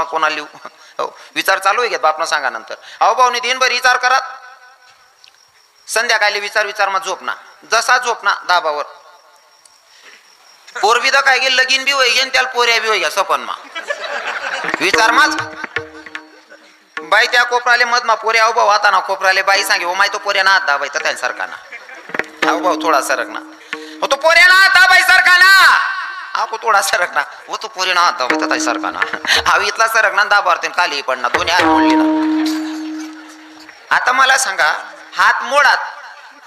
कोणाला लिहू? हो, विचार चालू आहे घेत बापना सांगा नंतर. अहो भाऊनी दिनभर विचार करा, संध्याकाळी विचार मग झोपना. जसा झोपना दाबावर पोरविदा काय गे लगीन बी होई गेन त्याला पोऱ्या बी होई गे सपन मा विचार माच बाई त्या कोपराले मध मा पोरे. अहो भाऊ आता ना कोपराले बाई सांगे ओ माय तो पोऱ्या ना हात दाबाय तर त्या सारखा ना. अहो भाऊ थोडा सरक ना हो तो पोऱ्या ना हात दाबाय सारखा ना. आपको थोड़ा सरक ना वो तो पूरी ना आता होता था सरका ना. हा इथला सरक ना दाबारते खाली पडना दोन्ही हात मोडले ना. आता मला सांगा हात मोडात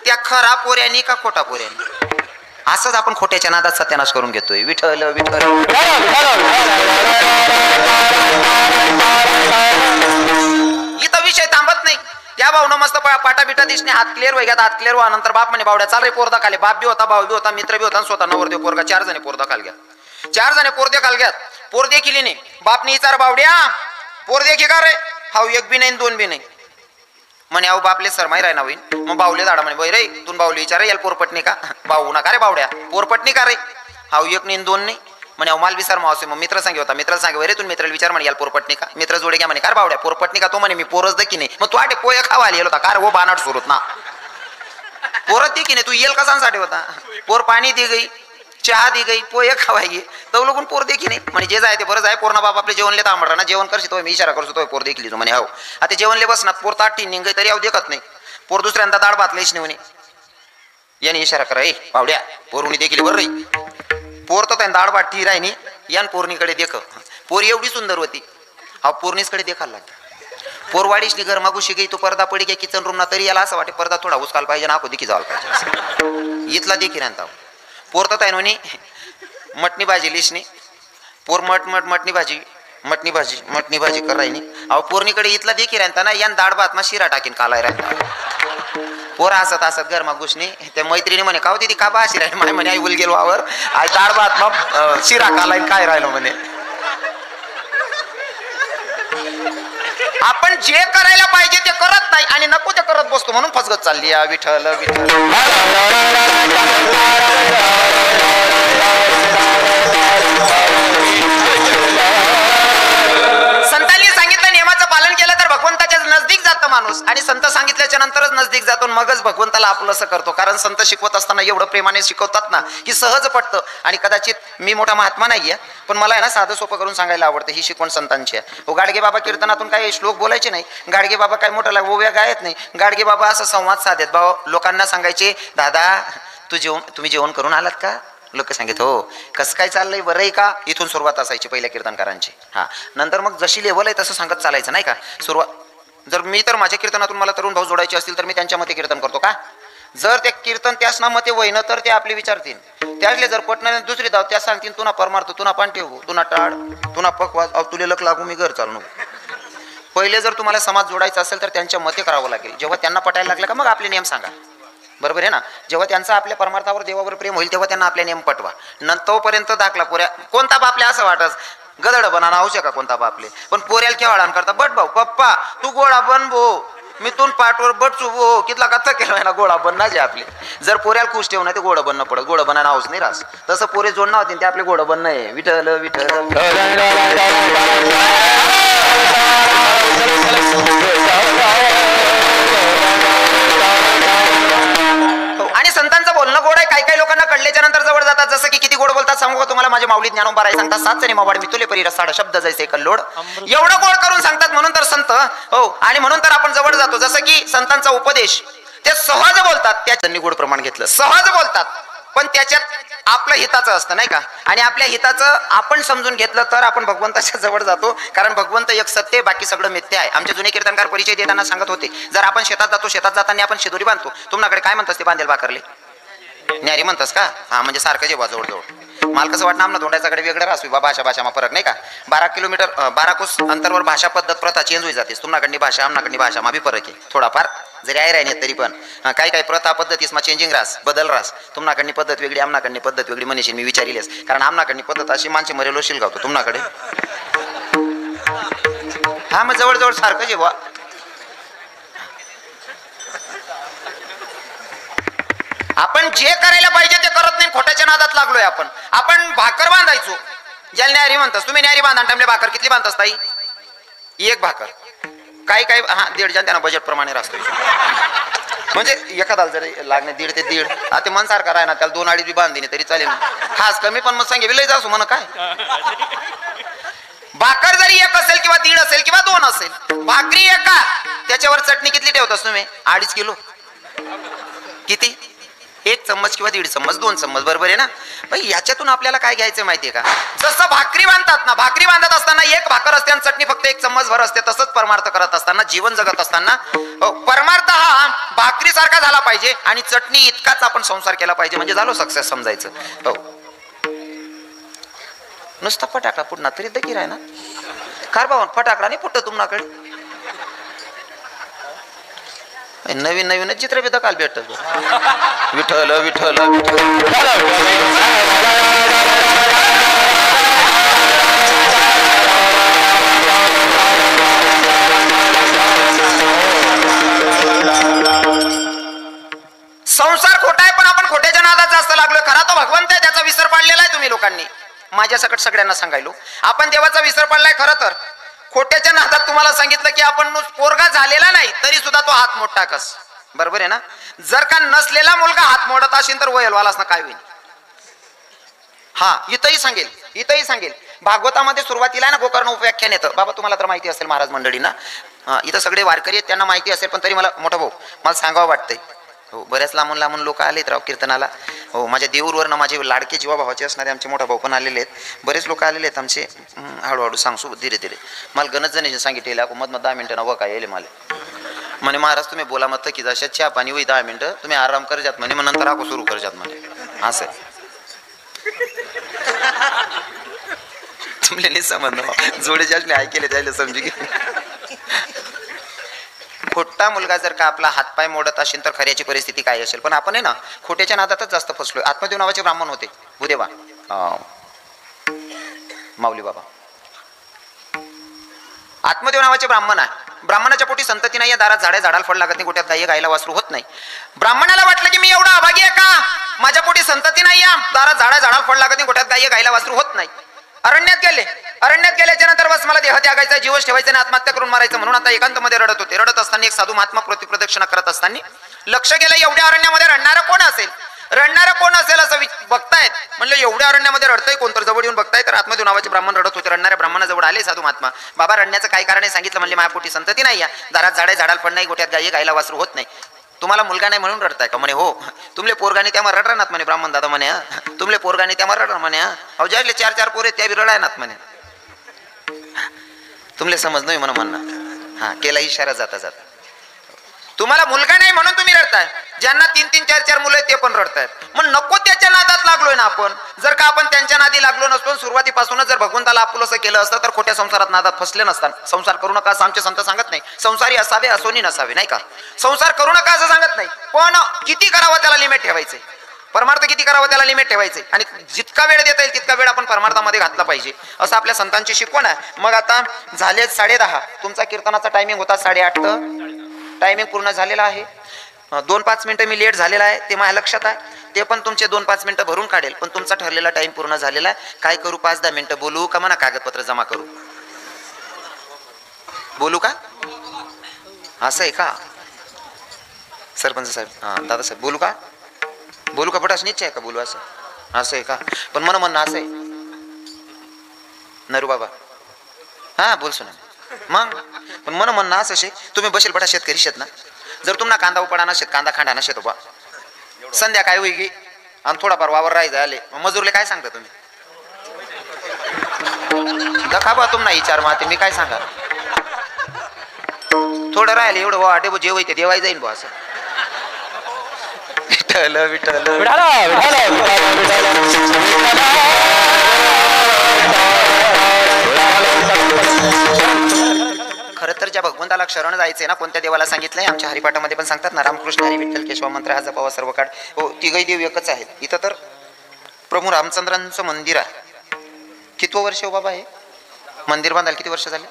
त्या खरा पोऱ्यानी का खोटा पोऱ्यानी? असंच आपण खोट्याच्या नादात सत्यानाश करून घेतोय. विठ्ठल विठ्ठल इथं विषय थांबत नाही. त्या भाऊन मस्त पाटा बिटा दिसणे हात क्लिअर व्हाय हात क्लिअर व्हा. नंतर बाप म्हणे बावड्या चाल रे पोर दाखाले. बाप बी होता भाऊ बी होता मित्र बी होता स्वतः नवरदेव पोरगा 4 जणे पोर दाखाल घ्या. 4 जणे पोर देखाल घ्यात. पोर देखील नाही. बापने विचार बावड्या पोर देखी का रे? हाऊ एक बी नाही 2 बी नाही म्हणे. अहो बापले सरमाई राय ना होईन. मग बावले झाडा म्हणे बाई रे तू बावली विचार याला पोरपटणी का? भाऊ नका रे बावड्या पोरपटणी का रे? हाऊ एक नाही 2 नाही म्हणे. अहो माल विचार मावसे. मग मित्र सांगे होता मित्र सांगे रे तू मित्राला विचार म्हणे याला पोरपटणी का? मित्र जोडे घ्या म्हणे कार बावड्या पोरपटणी का? तो म्हणे मी पोरच दे की नाही. मग तू आटे पोया खावा लिहिला होता कार हो बानाट सुरत ना पोरत दे की नाही. तू येल कसांसाठी होता? पोर पाणी दे गई चहा दी गई पोहे खावाई तो लोगून पोर देखी नाही म्हणे. जे जाय ते बरं जाय पोरणा बाप आपले जेवणले तांबडा ना जेवण करशी तो मी इशारा करतो तो पोर देखली म्हणे. हो आता जेवणले बसणार पोर ताटी निघ तरी अव देखत नाही. पोर दुसऱ्यांदा दाड भातलेच नाही म्हणे. याने इशारा करा ए बावड्या पोरुणी देखील बरं रे. पोर तर त्याने दाड भात ठी राहिनी यान पोरणीकडे देख. पोर एवढी सुंदर होती. हा पोरणीसकडे देखायला लागली. पोरवाडीसनी गरमागुशी गई तो पडदा पडी घ्या किचन रूम ना तरी याला असं वाटे पडदा थोडा उचकाल पाहिजे ना देखी जायला पाहिजे. इथला देखी राहता पोर तर त्याने म्हणे मटणी भाजी लिसनी पोर मटणी भाजी कर राहिनी. अहो पोरणीकडे इथला देखी राहता ना यान दाड भात मा शिरा टाकीन कालाय राहता. पोर असत गरमा घुसणी त्या मैत्रिणी म्हणे का होती ती का बा अशी राहिली माय म्हणे आई उल गेलो वावर आई दाड भात मग शिरा कालाय काय राहिलो म्हणे. आपण जे करायला पाहिजे ते करत नाही आणि नको ते करत बसतो म्हणून फसगत चालली. विठ्ठल विठ्ठल संतांनी सांगितलं नियमाचं पालन केलं तर भगवंताच्या नजदीक जातं माणूस. आणि संत सांगितल्याच्या नंतरच नजदीक जातो मगच भगवंताला आपलंसं करतो. कारण संत शिकवत असताना एवढं प्रेमाने शिकवतात ना की सहज पटतं. आणि कदाचित मी मोठा महात्मा नाहीये पण मला आहे ना साधं सोपं करून सांगायला आवडतं. ही शिकवण संतांची आहे. हो गाडगे बाबा कीर्तनातून काही श्लोक बोलायचे नाही. गाडगे बाबा काय मोठा ओव्या गायत नाही. गाडगे बाबा असं संवाद साधेत. भाऊ लोकांना सांगायचे दादा तुम्ही जेवण करून आलात का? लोक सांगित हो. कसं काय चाललंय बरं आहे का? इथून सुरुवात असायची पहिल्या कीर्तनकारांची. हा नंतर मग जशी लेवल आहे तसं सांगत चालायचं नाही का. सुरुवात जर मी तर माझ्या कीर्तनातून मला तरुण भाऊ जोडायचे असतील तर मी त्यांच्या मते कीर्तन करतो का? जर ते कीर्तन त्याच ना मते वयनं तर ते आपले विचारतील. त्यातले जर पटणारे दुसरी धाव त्या सांगतील तुना परमार्थ तुना पान ठेवू तुना टाळ तुना पकवास अव तुले लक लागू मी घर चालू. पहिले जर तुम्हाला समाज जोडायचा असेल तर त्यांच्या मते करावं लागेल. जेव्हा त्यांना पटायला लागलं का मग आपले नियम सांगा. बरोबर आहे ना. जेव्हा त्यांचा आपल्या परमार्थावर देवावर प्रेम होईल तेव्हा त्यांना आपले नियम पटवा. तोपर्यंत दाखला पोऱ्या कोणता बापले असं वाटत गदड बनाना आवश्यक का कोणता बापले. पण पोऱ्याला केव्हा करता बट भाऊ पप्पा तू गोळा बन भो मी तून पाठवर बटचू भो कितला कथा केला ना गोळा बन ना जे आपले. जर पोऱ्याला खुश ठेवणं ते गोडं बनणं पडत. गोडं बनाना हाऊस नाही रास तसं पोरे जोडणं होते ते आपले गोडं बनणं आहे. विठ्ठल विठ्ठल आणि संतांचं बोलणं गोड आहे. काही लोकांना कळल्याच्या नंतर जवळ जातात. जसं की किती गोड बोलतात सांगू का तुम्हाला. माझे माऊली ज्ञानोबा राय सांगतात 7 जणी मावाड मी तुले परी रसाड शब्द जैसे कल्लोड. एवढं गोड करून सांगतात म्हणून तर संत हो. आणि म्हणून तर आपण जवळ जातो. जसं की संतांचा उपदेश ते सहज बोलतात. त्यांनी गोड प्रमाण घेतलं सहज बोलतात पण त्याच्यात आपलं हिताचं असतं नाही का. आणि आपल्या हिताचं आपण समजून घेतलं तर आपण भगवंताच्या जवळ जातो. कारण भगवंत एक सत्य बाकी सगळं मिथ्या आहे. आमचे जुने कीर्तनकार परिचय देताना सांगत होते जर आपण शेतात जातो शेतात जाताना आपण शेदोरी बांधतो. तुम्हाकडे काय म्हणतात ते बांधेल भाकरले न्यारी म्हणतास का? हा म्हणजे सारखं जेव्हा जवळ माल कसं वाटणं आमना धोंडाच्याकडे वेगळं राहू बा भाषा फरक नाही का. 12 किलोमीटर 12 कोस अंतरवर भाषा पद्धत प्रथा चेंज होई जाते. तुम्हाकडली भाषा आमनाकडली भाषा मा बी फरक आहे थोडाफार जरी आहे राहिने तरी पण काही प्रथा पद्धतीस मा चेंजिंग रास बदल रास. तुम्हाकडली पद्धत वेगळी आमनाकडली पद्धत वेगळी म्हणशील मी विचारिलेस. कारण आमनाकडली पद्धत अशी माणसे मरेलो शिलगावतो तुम्हाकडे. हा मग जवळ सारखं जेव्हा आपण जे करायला पाहिजे ते करत नाही. खोट्याच्या नादात लागलोय आपण. आपण भाकर बांधायचो ज्याला न्यारी म्हणतास तुम्ही न्यारी बांधा टाइमले भाकर किती बांधतास ताई एक भाकर, काही काही हा 1.5 जण त्यांना बजेट प्रमाणे राहतो. म्हणजे एखादा जर लागणे 1.5 ते 1.5, आता ते मन सारखा राहणार त्याला 2-2.5 बी बांधीने तरी चालेल. खास कमी पण मग सांगे लय जासू म्हणा काय. भाकर जरी 1 असेल किंवा 1.5 असेल किंवा 2 असेल, भाकरी एका, त्याच्यावर चटणी किती ठेवतास तुम्ही? 2.5 किलो. किती? 1 चम्मच किंवा 1.5 चम्मच, 2 चम्मच, बरोबर आहे ना. भाई याच्यातून आपल्याला काय घ्यायचं माहितीये का? जसं भाकरी बांधतात ना, भाकरी बांधत असताना 1 भाकर असते आणि चटणी फक्त 1 चम्मच भर असते. तसंच परमार्थ करत असताना, जीवन जगत असताना परमार्थ हा भाकरी सारखा झाला पाहिजे आणि चटणी इतकाच आपण संसार केला पाहिजे, म्हणजे झालो सक्सेस समजायचं. हो, नुसता फटाकडा पुन्हा तरी दकीर आहे ना. कारभावन फटाकडा नाही फुटत तुम्हाकडे. नवीन नवीनच चित्र बी दकाल भेटत. विठ्ठल विठ्ठल संसार खोटा आहे पण आपण खोट्याच्या नादात जास्त लागलोय. खरा तो भगवंत आहे, त्याचा विसर पाडलेला आहे तुम्ही लोकांनी. माझ्या सकट सगळ्यांना सांगायलो आपण देवाचा विसर पडलाय. खरं तर खोट्याच्या नादात तुम्हाला सांगितलं की आपण पोरगा झालेला नाही तरी सुद्धा तो हात मोठा कस, बरोबर आहे ना. जर का नसलेला मुलगा हात मोडत असेल तर वयलवालाच ना काय होईल. हा, इथंही सांगेल भागवतामध्ये सुरुवातीला आहे ना गोकर्ण उपव्याख्यान येतं. बाबा तुम्हाला तर माहिती असेल महाराज मंडळींना, इथं सगळे वारकरी आहेत त्यांना माहिती असेल, पण तरी मला मोठा भाऊ मला सांगावं वाटतंय. हो, बऱ्याच लांबून लांबून लोक आलेत राव कीर्तनाला. हो, माझ्या देऊरवरनं माझे लाडके जीवा भावाचे असणारे आमचे मोठा भाऊ पण आलेले आहेत. बरेच लोक आलेले आहेत आमचे. हळूहळू सांगसू धीरे धीरे. मला गणच जणी सांगितलेलं मध 10 मिनिटं व काय येईल मला म्हणे महाराज तुम्ही बोला मत की जशा चहा पाणी होई 10 मिनिटं तुम्ही आराम कर जात म्हणे, मग नंतर आको सुरू कर जात म्हणे. असं तुमले नाही समजलं, जोडे जास्त ऐकेले त्याला समजू घे. खोटा मुलगा जर का आपला हातपाय मोडत असेल तर खऱ्याची परिस्थिती काय असेल. पण आपण आहे ना खोट्याच्या नादातच जास्त फसलोय. आत्मदेव नावाचे ब्राह्मण होते, भूदेवा माऊली बाबा. आत्मदेव नावाचे ब्राह्मण आहे. ब्राह्मणाच्या पोटी संतती नाही, या दारात झाडे झाडाला फळ लागत नाही, गोट्यात गाई गायला वासरू होत नाही. ब्राह्मणाला वाटलं की मी एवढा अभागी आहे का, माझ्या पोटी संतती नाही, दारात झाडाला फळ लागत नाही, गोट्यात गाई गायला वासरू होत नाही. अरण्यात गेल्याच्या नंतर बस मला देह त्यागायचा, जीवच ठेवायचा आणि आत्महत्या करून मारायचं म्हणून आता एकांतमध्ये रडत होते. रडत असताना एक साधू महात्मा प्रदक्षिणा करत असताना लक्ष गेलं एवढ्या अरण्यामध्ये रडणारं कोण असेल असं बघतायत. म्हणलं एवढ्या अरण्यामध्ये रडतंय कोण, तर जवळ येऊन बघताय तर आत्मदेव नावाचे ब्राह्मण रडत होते. रडणाऱ्या ब्राह्मणाजवळ आले साधू महात्मा. बाबा रडण्याचं काय कारण आहे सांगितलं. म्हणले माझ्या पोटी संतती नाही, दारात झाडे झाडाला फळ नाही, गोट्यात गाई गायला वासरू होत नाही. तुम्हाला मुलगा नाही म्हणून रडताय का? म्हणे हो. तुमले पोरगाने त्यावर रडणार म्हणे ब्राह्मण दादा म्हणे. तुमले पोरगाने त्यावर रडणार म्हणे. अहो ज्याले 4-4 पोरे त्या बी रडायनात म्हणे. तुमले समज नाही म्हणून म्हणणं. हा, केला इशारा जाता जाता. तुम्हाला मुलगा नाही म्हणून तुम्ही रडताय. ज्यांना 3-3, 4-4 मुलं आहेत ते पण रडतायत. मग नको त्याच्या नादात लागलोय ना आपण. जर का आपण त्यांच्या नादी लागलो नसतो, सुरुवातीपासूनच जर भगवंताला आपुलसं केलं असतं तर खोट्या संसारात नादात फसले नसतात. संसार करू नका असं आमचे संत सांगत नाही. संसारी असावे असोनी नसावे, नाही का. संसार करू नका असं सांगत नाही, पण किती करावं त्याला लिमिट ठेवायचे. परमार्थ किती करावं त्याला लिमिट ठेवायचे आणि जितका वेळ देता येईल तितका वेळ आपण परमार्थामध्ये घातला पाहिजे, असं आपल्या संतांची शिकवण आहे. मग आता झाले 10:30. तुमचा कीर्तनाचा टायमिंग होता 8:30. टायमिंग पूर्ण झालेला आहे. 2-5 मिनिटं मी लेट झालेला आहे ते माझ्या लक्षात आहे. ते पण तुमचे 2-5 मिनिटं भरून काढेल, पण तुमचा ठरलेला टाइम पूर्ण झालेला आहे. काय करू, 5-10 मिनिटं बोलू का म्हणा, कागदपत्र जमा करू, बोलू का? असं आहे का सरपंच साहेब? हा दादासाहेब बोलू का पटास निश्चय आहे का बोलू? असं आहे का? पण म्हणणं असं आहे नरू बाबा. हा बोलसो ना मग. पण म्हणणं असं शे तुम्ही बसेल पटा शेतकरी शेत ना. जर तुम्हाला कांदा उपडा नशेत, कांदा खांडा नशेत बा, संध्याकाळी होई गी आणि थोडाफार वावर राहायचं आले, मजूरले काय सांगता तुम्ही? दखा बा तुम नाही विचार माते मी काय सांगा. थोडं राहिले एवढं वाटे जेवाय ते देवाय जाईन बा. असं विठ्ठल विठ्ठल खरं तर ज्या भगवंताला शरण जायचंय ना, कोणत्या देवाला सांगितलंय? आमच्या हरिपाठामध्ये पण सांगतात ना, रामकृष्ण हरी विठ्ठल केशव मंत्र हा जपावा सर्व काळ. हो, तिघही देव एकच आहेत. इथं तर प्रभू रामचंद्रांचं मंदिर आहे. कितवं वर्ष हो बाबा हे मंदिर बांधायला? किती वर्ष झाले?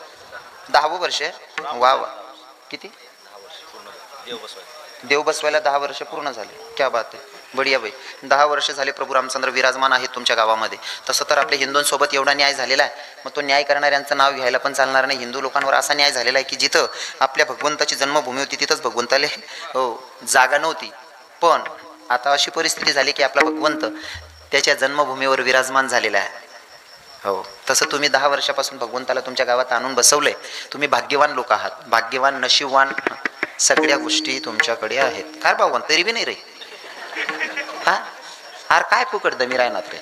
10वं वर्ष आहे. वा वा, किती देव बसवायला 10 वर्ष पूर्ण झाले. क्या बात आहे. बढिया बाई. 10 वर्ष झाले प्रभू रामचंद्र विराजमान आहेत तुमच्या गावामध्ये. तसं तर आपल्या हिंदूंसोबत एवढा न्याय झालेला आहे, मग तो न्याय करणाऱ्यांचं नाव घ्यायला पण चालणार नाही. हिंदू लोकांवर असा न्याय झालेला आहे की जिथं आपल्या भगवंताची जन्मभूमी होती तिथंच भगवंताला जागा नव्हती. पण आता अशी परिस्थिती झाली की आपला भगवंत त्याच्या जन्मभूमीवर विराजमान झालेला आहे. हो, तसं तुम्ही 10 वर्षापासून भगवंताला तुमच्या गावात आणून बसवलंय. तुम्ही भाग्यवान लोक आहात, भाग्यवान, नशीबवान. सगळ्या गोष्टी तुमच्याकडे आहेत. काय भागवान तरी बी नाही रे. हा अरे काय फुकट दमी राहणार रे.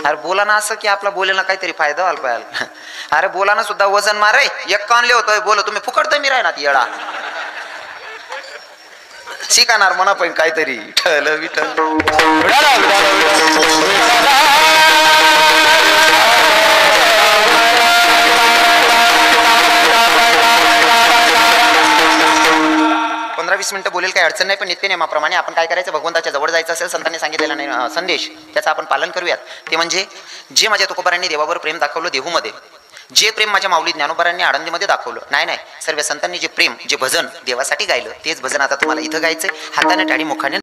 अरे बोला ना असं की आपला बोलायला काहीतरी फायदा व्हायला पाहिजे. अरे बोला ना सुद्धा वजन मारे एक कानले होतोय बोल तुम्ही फुकट दमी राहणार येडा. शिकणार म्हणा पण काहीतरी ठल विठल. पंधरा 20 मिनिटं बोलेल काही अडचण नाही, पण नित्य नियमाप्रमाणे आपण काय करायचं, भगवंताच्या जवळ जायचं असेल, संतांनी सांगितलेला नाही संदेश त्याचा आपण पालन करूयात. ते म्हणजे जे माझ्या तुकोबारांनी देवावर प्रेम दाखवलं देहूमध्ये, जे प्रेम माझ्या माऊली ज्ञानोबारांनी आळंदीमध्ये दाखवलं, नाही सर्व संतांनी जे प्रेम जे भजन देवासाठी गायलं तेच भजन आता तुम्हाला इथं गायचंय. हाताने टाळी मुखाने